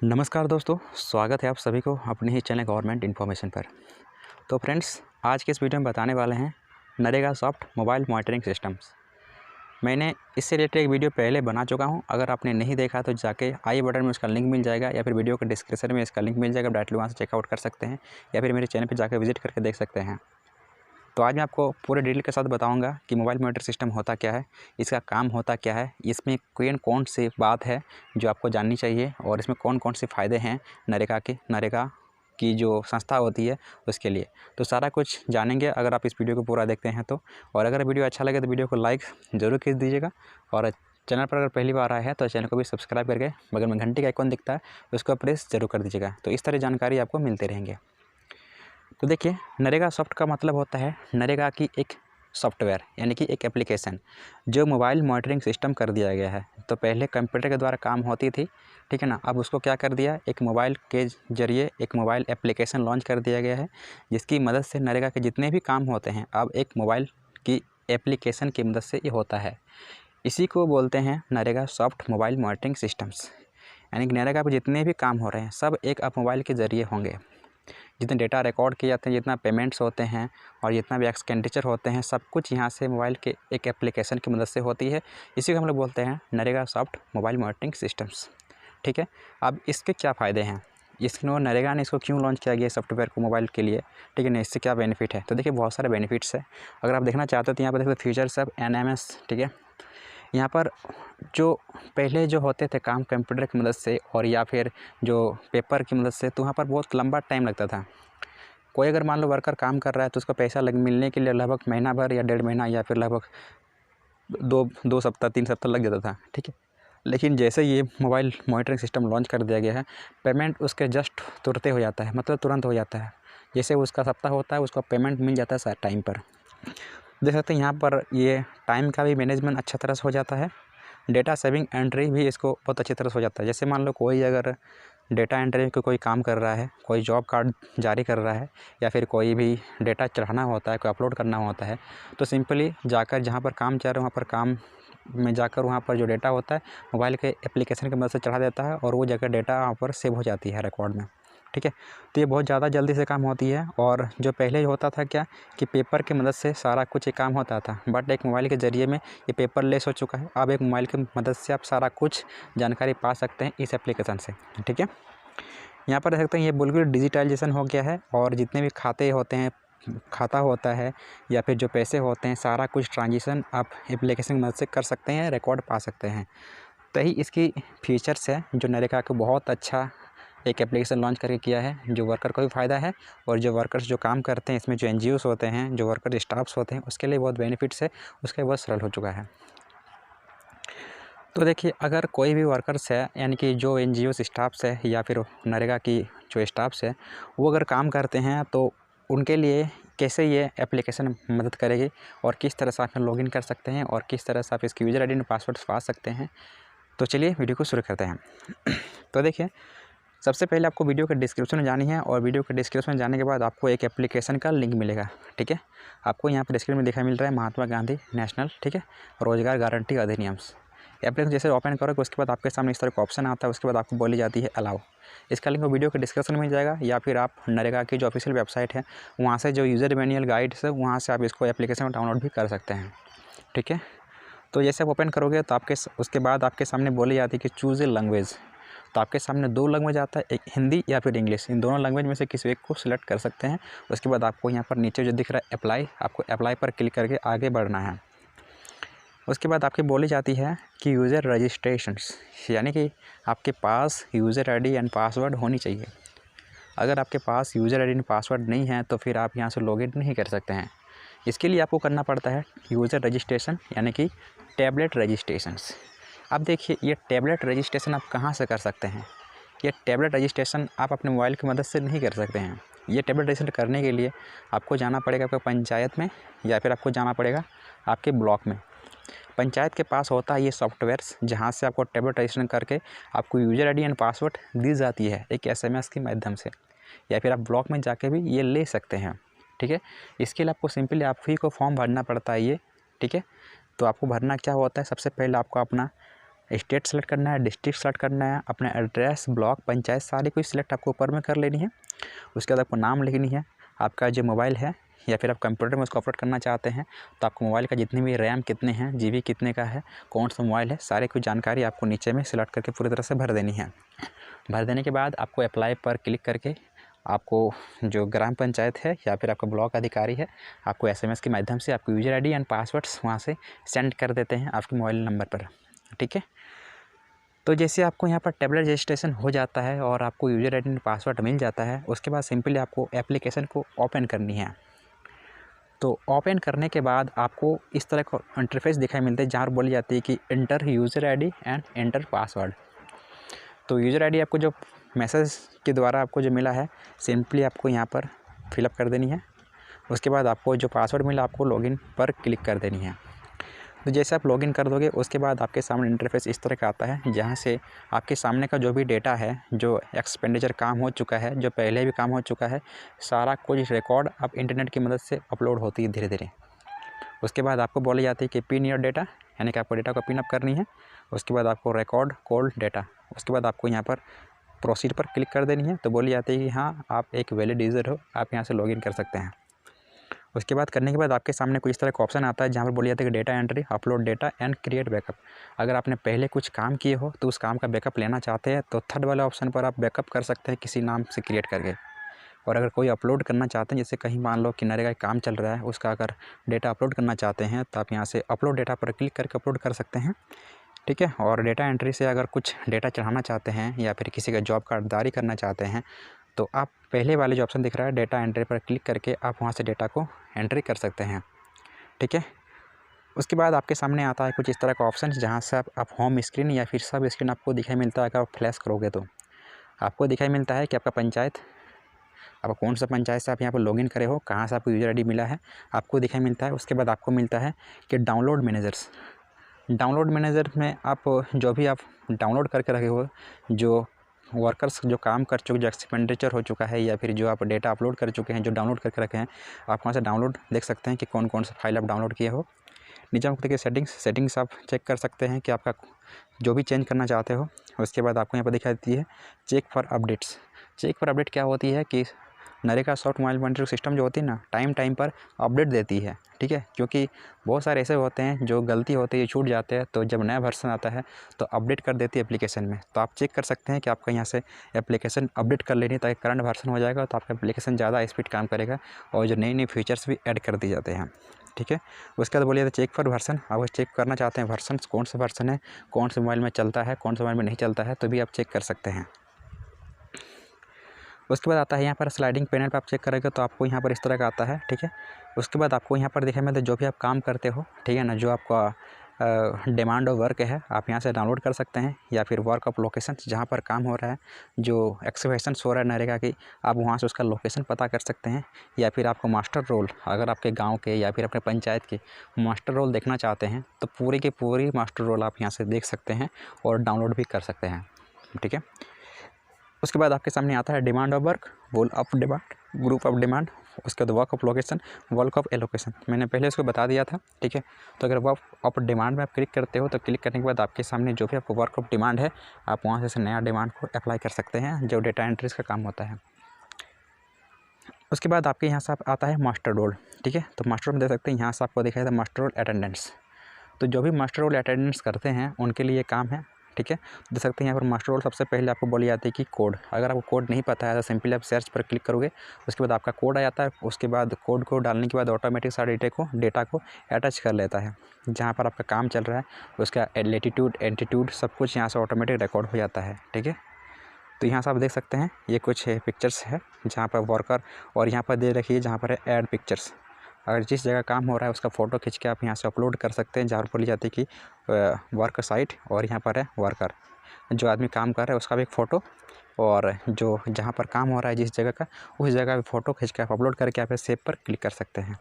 नमस्कार दोस्तों, स्वागत है आप सभी को अपने ही चैनल गवर्नमेंट इन्फॉर्मेशन पर। तो फ्रेंड्स, आज के इस वीडियो में बताने वाले हैं NREGA soft mobile monitoring systems. मैंने इससे रिलेटेड एक वीडियो पहले बना चुका हूं। अगर आपने नहीं देखा तो जाके आई बटन में उसका लिंक मिल जाएगा या फिर वीडियो के डिस्क्रिप्शन में इसका लिंक मिल जाएगा। डायरेक्टली वहाँ से चेकआउट कर सकते हैं या फिर मेरे चैनल पर जाकर विजिट करके देख सकते हैं। तो आज मैं आपको पूरे डिटेल के साथ बताऊंगा कि मोबाइल मॉनिटर सिस्टम होता क्या है, इसका काम होता क्या है, इसमें कौन सी बात है जो आपको जाननी चाहिए और इसमें कौन कौन से फ़ायदे हैं नरेगा की जो संस्था होती है उसके लिए। तो सारा कुछ जानेंगे अगर आप इस वीडियो को पूरा देखते हैं तो। और अगर वीडियो अच्छा लगे तो वीडियो को लाइक ज़रूर कर दीजिएगा और चैनल पर अगर पहली बार आया है तो चैनल को भी सब्सक्राइब करके बगल में घंटी का आइकॉन दिखता है उसको प्रेस जरूर कर दीजिएगा। तो इस तरह जानकारी आपको मिलते रहेंगे। तो देखिए, नरेगा सॉफ्ट का मतलब होता है नरेगा की एक सॉफ्टवेयर यानी कि एक एप्लीकेशन जो मोबाइल मॉनिटरिंग सिस्टम कर दिया गया है। तो पहले कंप्यूटर के द्वारा काम होती थी, ठीक है ना। अब उसको क्या कर दिया, एक मोबाइल के ज़रिए एक मोबाइल एप्लीकेशन लॉन्च कर दिया गया है जिसकी मदद से नरेगा के जितने भी काम होते हैं अब एक मोबाइल की एप्लीकेशन की मदद से ये होता है। इसी को बोलते हैं NREGA soft mobile monitoring systems. यानी कि नरेगा पर जितने भी काम हो रहे हैं सब एक अब मोबाइल के ज़रिए होंगे। जितने डेटा रिकॉर्ड किए जाते हैं, जितना पेमेंट्स होते हैं और जितना भी एक्सपेंडिचर होते हैं, सब कुछ यहाँ से मोबाइल के एक एप्लीकेशन की मदद से होती है। इसी को हम लोग बोलते हैं NREGA soft mobile monitoring systems, ठीक है। अब इसके क्या फ़ायदे हैं, इसको नरेगा ने इसको क्यों लॉन्च किया गया सॉफ्टवेयर को मोबाइल के लिए, ठीक है ना। इससे क्या बेनिफिट है, तो देखिए बहुत सारे बेनिफिट्स है। अगर आप देखना चाहते हो तो यहाँ पर देखो फीचर्स ऑफ NMS, ठीक है। यहाँ पर जो पहले जो होते थे काम कंप्यूटर की मदद से और या फिर जो पेपर की मदद से, तो वहाँ पर बहुत लंबा टाइम लगता था। कोई अगर मान लो वर्कर काम कर रहा है तो उसका पैसा मिलने के लिए लगभग महीना भर या 1.5 महीना या फिर लगभग दो सप्ताह 3 सप्ताह लग जाता था, ठीक है। लेकिन जैसे ये मोबाइल मॉनिटरिंग सिस्टम लॉन्च कर दिया गया है, पेमेंट उसके जस्ट तुरंत हो जाता है, मतलब तुरंत हो जाता है। जैसे उसका सप्ताह होता है उसका पेमेंट मिल जाता है टाइम पर। देख सकते हैं यहाँ पर ये टाइम का भी मैनेजमेंट अच्छा तरह से हो जाता है। डेटा सेविंग एंट्री भी इसको बहुत अच्छी तरह से हो जाता है। जैसे मान लो कोई अगर डेटा एंट्री का कोई काम कर रहा है, कोई जॉब कार्ड जारी कर रहा है या फिर कोई भी डेटा चढ़ाना होता है, कोई अपलोड करना होता है, तो सिंपली जाकर जहाँ पर काम चल रहा है वहाँ पर काम में जाकर वहाँ पर जो डेटा होता है मोबाइल के एप्लीकेशन की मदद से चढ़ा देता है और वो जगह डेटा वहाँ पर सेव हो जाती है रिकॉर्ड में, ठीक है। तो ये बहुत ज़्यादा जल्दी से काम होती है। और जो पहले होता था क्या कि पेपर की मदद से सारा कुछ ये काम होता था, बट एक मोबाइल के ज़रिए में ये पेपरलेस हो चुका है। अब एक मोबाइल की मदद से आप सारा कुछ जानकारी पा सकते हैं इस एप्लीकेशन से, ठीक है। यहाँ पर देख सकते हैं ये बिल्कुल डिजिटलाइजेशन हो गया है और जितने भी खाते होते हैं, खाता होता है या फिर जो पैसे होते हैं, सारा कुछ ट्रांजेक्शन आप एप्लीकेशन की मदद से कर सकते हैं, रिकॉर्ड पा सकते हैं। तो यही इसकी फीचर्स है जो नरेगा को बहुत अच्छा एक एप्लीकेशन लॉन्च करके किया है, जो वर्कर को भी फ़ायदा है और जो वर्कर्स जो काम करते हैं इसमें जो NGOs होते हैं, जो वर्कर स्टाफ्स होते हैं, उसके लिए बहुत बेनिफिट्स है, उसके बहुत सरल हो चुका है। तो देखिए, अगर कोई भी वर्कर्स है यानी कि जो NGOs स्टाफ्स है या फिर नरेगा की जो स्टाफ्स है वो अगर काम करते हैं तो उनके लिए कैसे ये एप्लीकेशन मदद करेगी और किस तरह से आप लॉगिन कर सकते हैं और किस तरह से आप इसकी यूज़र ID और पासवर्ड पा सकते हैं। तो चलिए वीडियो को शुरू करते हैं। तो देखिए, सबसे पहले आपको वीडियो के डिस्क्रिप्शन में जानी है और वीडियो के डिस्क्रिप्शन में जाने के बाद आपको एक एप्लीकेशन का लिंक मिलेगा, ठीक है। आपको यहाँ पर डिस्क्रिप्शन में दिखाई मिल रहा है महात्मा गांधी नेशनल, ठीक है, रोजगार गारंटी अधिनियम। एप्लीकेशन जैसे ओपन करोगे उसके बाद आपके सामने इस तरह का ऑप्शन आता है, उसके बाद आपको बोली जाती है अलाउ। इसका लिंक वीडियो के डिस्क्रिप्शन में मिल जाएगा या फिर आप नरेगा की जो ऑफिशियल वेबसाइट है वहाँ से जो यूज़र मैनुअल गाइड्स है वहाँ से आप इसको एप्लीकेशन में डाउनलोड भी कर सकते हैं, ठीक है। तो जैसे आप ओपन करोगे तो उसके बाद आपके सामने बोली जाती है कि चूज़ ए लैंग्वेज। तो आपके सामने 2 लैंग्वेज आता है, एक हिंदी या फिर इंग्लिश। इन दोनों लैंग्वेज में से किसी एक को सिलेक्ट कर सकते हैं। उसके बाद आपको यहाँ पर नीचे जो दिख रहा है अप्लाई, आपको अप्लाई पर क्लिक करके आगे बढ़ना है। उसके बाद आपकी बोली जाती है कि यूज़र रजिस्ट्रेशंस, यानी कि आपके पास यूज़र ID एंड पासवर्ड होनी चाहिए। अगर आपके पास यूज़र ID एंड पासवर्ड नहीं है तो फिर आप यहाँ से लॉगिन नहीं कर सकते हैं। इसके लिए आपको करना पड़ता है यूज़र रजिस्ट्रेशन यानी कि टैबलेट रजिस्ट्रेशंस। अब देखिए, ये टैबलेट रजिस्ट्रेशन आप कहाँ से कर सकते हैं। ये टैबलेट रजिस्ट्रेशन आप अपने मोबाइल की मदद से नहीं कर सकते हैं। ये टैबलेट रजिस्ट्रेशन करने के लिए आपको जाना पड़ेगा आपके पंचायत में या फिर आपको जाना पड़ेगा आपके ब्लॉक में। पंचायत के पास होता है ये सॉफ्टवेयर्स जहाँ से आपको टैबलेट रजिस्ट्रेशन करके आपको यूज़र ID एंड पासवर्ड दी जाती है एक SMS के माध्यम से, या फिर आप ब्लॉक में जाके भी ये ले सकते हैं, ठीक है। इसके लिए आपको सिंपली आप ही को फॉर्म भरना पड़ता है ये, ठीक है। तो आपको भरना क्या होता है, सबसे पहले आपको अपना स्टेट सेलेक्ट करना है, डिस्ट्रिक्ट सेलेक्ट करना है, अपना एड्रेस, ब्लॉक, पंचायत सारी कुछ सिलेक्ट आपको ऊपर में कर लेनी है। उसके बाद आपको नाम लिखनी है, आपका जो मोबाइल है या फिर आप कंप्यूटर में उसको अपलोड करना चाहते हैं तो आपको मोबाइल का जितनी भी रैम कितने हैं, जीबी कितने का है, कौन सा मोबाइल है, सारी कुछ जानकारी आपको नीचे में सिलेक्ट करके पूरी तरह से भर देनी है। भर देने के बाद आपको अप्लाई पर क्लिक करके आपको जो ग्राम पंचायत है या फिर आपका ब्लॉक अधिकारी है आपको SMS के माध्यम से आपको यूज़र ID एंड पासवर्ड्स वहाँ से सेंड कर देते हैं आपके मोबाइल नंबर पर। ठीक है, तो जैसे आपको यहाँ पर टैबलेट रजिस्ट्रेशन हो जाता है और आपको यूज़र ID एंड पासवर्ड मिल जाता है, उसके बाद सिंपली आपको एप्लीकेशन को ओपन करनी है। तो ओपन करने के बाद आपको इस तरह का इंटरफेस दिखाई मिलता है जहाँ पर बोली जाती है कि enter user ID and enter password. तो यूज़र ID आपको जो मैसेज के द्वारा आपको जो मिला है सिंपली आपको यहाँ पर फिलअप कर देनी है। उसके बाद आपको जो पासवर्ड मिला आपको लॉगिन पर क्लिक कर देनी है। तो जैसे आप लॉगिन कर दोगे उसके बाद आपके सामने इंटरफेस इस तरह का आता है जहाँ से आपके सामने का जो भी डेटा है, जो एक्सपेंडिचर काम हो चुका है, जो पहले भी काम हो चुका है, सारा कुछ रिकॉर्ड अब इंटरनेट की मदद से अपलोड होती है धीरे धीरे। उसके बाद आपको बोली जाती है कि पिन योर डेटा, यानी कि आपको डेटा को पिन अप करनी है। उसके बाद आपको रिकॉर्ड कोल्ड डेटा, उसके बाद आपको यहाँ पर प्रोसीड पर क्लिक कर देनी है। तो बोली जाती है कि हाँ आप एक वैलिड यूज़र हो, आप यहाँ से लॉगिन कर सकते हैं। उसके बाद करने के बाद आपके सामने कुछ इस तरह का ऑप्शन आता है जहाँ पर बोली जाती है कि data entry, upload data and create backup. अगर आपने पहले कुछ काम किए हो तो उस काम का बैकअप लेना चाहते हैं तो थर्ड वाले ऑप्शन पर आप बैकअप कर सकते हैं किसी नाम से क्रिएट करके। और अगर कोई अपलोड करना चाहते हैं, जैसे कहीं मान लो कि नरेगा का काम चल रहा है, उसका अगर डेटा अपलोड करना चाहते हैं तो आप यहाँ से अपलोड डेटा पर क्लिक करके अपलोड कर सकते हैं। ठीक है, और डेटा एंट्री से अगर कुछ डेटा चढ़ाना चाहते हैं या फिर किसी का जॉब कार्डदारी करना चाहते हैं तो आप पहले वाले जो ऑप्शन दिख रहा है डेटा एंट्री पर क्लिक करके आप वहाँ से डेटा को एंट्री कर सकते हैं। ठीक है, उसके बाद आपके सामने आता है कुछ इस तरह का ऑप्शन जहाँ से आप होम स्क्रीन या फिर सब स्क्रीन आपको दिखाई मिलता है। अगर आप फ्लैश करोगे तो आपको दिखाई मिलता है कि आपका पंचायत, आप कौन सा पंचायत से आप यहाँ पर लॉगिन करे हो, कहाँ से आपको यूज़र ID मिला है, आपको दिखाई मिलता है। उसके बाद आपको मिलता है कि डाउनलोड मैनेजर्स। डाउनलोड मैनेजर में आप जो भी आप डाउनलोड करके रखे हो, जो वर्कर्स जो काम कर चुके, जो एक्सपेंडिचर हो चुका है या फिर जो आप डेटा अपलोड कर चुके हैं, जो डाउनलोड करके रखे हैं, आप वहाँ से डाउनलोड देख सकते हैं कि कौन कौन सा फाइल आप डाउनलोड किए हो। नीचे आपको देखिए सेटिंग्स आप चेक कर सकते हैं कि आपका जो भी चेंज करना चाहते हो। उसके बाद आपको यहाँ पर दिखाई देती है check for updates. Check for update क्या होती है कि NREGA soft mobile monitoring system जो होती है ना, टाइम पर अपडेट देती है। ठीक है, क्योंकि बहुत सारे ऐसे होते हैं जो गलती होती है, छूट जाते हैं, तो जब नया वर्जन आता है तो अपडेट कर देती है एप्लीकेशन में। तो आप चेक कर सकते हैं कि आपका यहाँ से एप्लीकेशन अपडेट कर लेनी, ताकि करंट वर्जन हो जाएगा तो आपका एप्लीकेशन ज़्यादा स्पीड काम करेगा और जो नई फीचर्स भी ऐड कर दिए जाते हैं। ठीक है, उसके बाद बोलिए तो चेक फॉर वर्जन, आप चेक करना चाहते हैं वर्जन कौन सा वर्जन है, कौन से मोबाइल में चलता है, कौन से मोबाइल में नहीं चलता है, तो भी आप चेक कर सकते हैं। उसके बाद आता है यहाँ पर स्लाइडिंग पैनल पर आप चेक करेंगे तो आपको यहाँ पर इस तरह का आता है। ठीक है, उसके बाद आपको यहाँ पर दिखाई मिलता है जो भी आप काम करते हो, ठीक है ना, जो आपका डिमांड ऑफ वर्क है आप यहाँ से डाउनलोड कर सकते हैं, या फिर वर्क ऑफ लोकेशन जहाँ पर काम हो रहा है, जो एक्सप्रेशन हो रहा है नरेगा की, आप वहाँ से उसका लोकेशन पता कर सकते हैं। या फिर आपको मास्टर रोल, अगर आपके गाँव के या फिर अपने पंचायत के मास्टर रोल देखना चाहते हैं तो पूरी की पूरी मास्टर रोल आप यहाँ से देख सकते हैं और डाउनलोड भी कर सकते हैं। ठीक है, उसके बाद आपके सामने आता है demand of work, wall of demand, group of demand, उसके बाद work of location, work of allocation. मैंने पहले इसको बता दिया था। ठीक है, तो अगर वर्क ऑफ डिमांड में आप क्लिक करते हो तो क्लिक करने के बाद आपके सामने जो भी आपको वर्क ऑफ डिमांड है आप वहाँ से नया डिमांड को अप्लाई कर सकते हैं, जो डेटा एंट्रीज का काम होता है। उसके बाद आपके यहाँ से आता है मास्टर रोल। ठीक है, तो मास्टर रोल में देख सकते हैं, यहाँ से आपको दिखाई था मास्टर रोल अटेंडेंस। तो जो भी मास्टर रोल अटेंडेंस करते हैं उनके लिए काम है। ठीक है, देख सकते हैं यहाँ पर मास्टर रोल सबसे पहले आपको बोली जाती है कि कोड। अगर आपको कोड नहीं पता है तो सिंपली आप सर्च पर क्लिक करोगे, उसके बाद आपका कोड आ जाता है। उसके बाद कोड को डालने के बाद ऑटोमेटिक सारे डेटा को अटैच कर लेता है। जहाँ पर आपका काम चल रहा है उसका लैटिट्यूड, एल्टीट्यूड सब कुछ यहाँ से ऑटोमेटिक रिकॉर्ड हो जाता है। ठीक है, तो यहाँ से आप देख सकते हैं ये कुछ पिक्चर्स है जहाँ पर वर्कर, और यहाँ पर दे रखी है जहाँ पर है ऐड पिक्चर्स। अगर जिस जगह काम हो रहा है उसका फ़ोटो खींच के आप यहाँ से अपलोड कर सकते हैं, जहाँ पर बोली जाती है कि वर्क साइट, और यहाँ पर है वर्कर, जो आदमी काम कर रहा है उसका भी एक फ़ोटो, और जो जहाँ पर काम हो रहा है जिस जगह का, उस जगह का फ़ोटो खींच के आप अपलोड करके आप सेव पर क्लिक कर सकते हैं।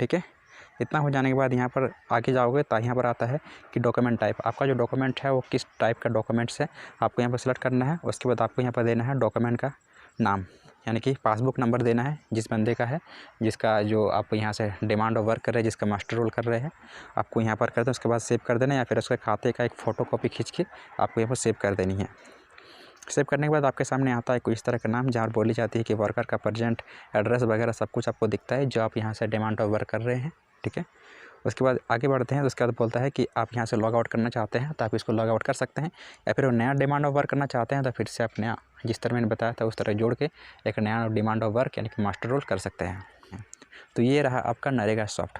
ठीक है, इतना हो जाने के बाद यहाँ पर आगे जाओगे तो यहाँ पर आता है कि डॉक्यूमेंट टाइप। आपका जो डॉक्यूमेंट है वो किस टाइप का डॉक्यूमेंट्स है आपको यहाँ पर सेलेक्ट करना है। उसके बाद आपको यहाँ पर देना है डॉक्यूमेंट का नाम। यानी कि पासबुक नंबर देना है जिस बंदे का है, जिसका जो आप यहाँ से डिमांड ऑफ वर्क कर रहे हैं, जिसका मास्टर रोल कर रहे हैं, आपको यहाँ पर कर दें। उसके बाद सेव कर देना, या फिर उसके खाते का एक फ़ोटोकॉपी खींच के आपको यहाँ पर सेव कर देनी है। सेव करने के बाद आपके सामने आता है कोई इस तरह का नाम, जहाँ बोली जाती है कि वर्कर का प्रेजेंट एड्रेस वगैरह सब कुछ आपको दिखता है जो आप यहाँ से डिमांड ऑफ वर्क कर रहे हैं। ठीक है, उसके बाद आगे बढ़ते हैं। तो उसके बाद बोलता है कि आप यहाँ से लॉग आउट करना चाहते हैं तो आप इसको लॉग आउट कर सकते हैं, या फिर वो नया डिमांड ऑफ वर्क करना चाहते हैं तो फिर से आप नया, जिस तरह मैंने बताया था उस तरह जोड़ के एक नया डिमांड ऑफ वर्क यानी कि मास्टर रोल कर सकते हैं। तो ये रहा आपका नरेगा सॉफ्ट।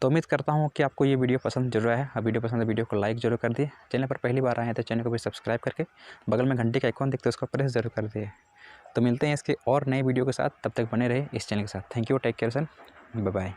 तो उम्मीद करता हूँ कि आपको ये वीडियो पसंद जरूर है। वीडियो पसंद है वीडियो को लाइक जरूर कर दिए। चैनल पर पहली बार आए हैं तो चैनल को भी सब्सक्राइब करके बगल में घंटे का आइकॉन दिखता है उसको प्रेस जरूर कर दिए। तो मिलते हैं इसके और नए वीडियो के साथ, तब तक बने रहे इस चैनल के साथ। Thank you, take care sir, bye bye.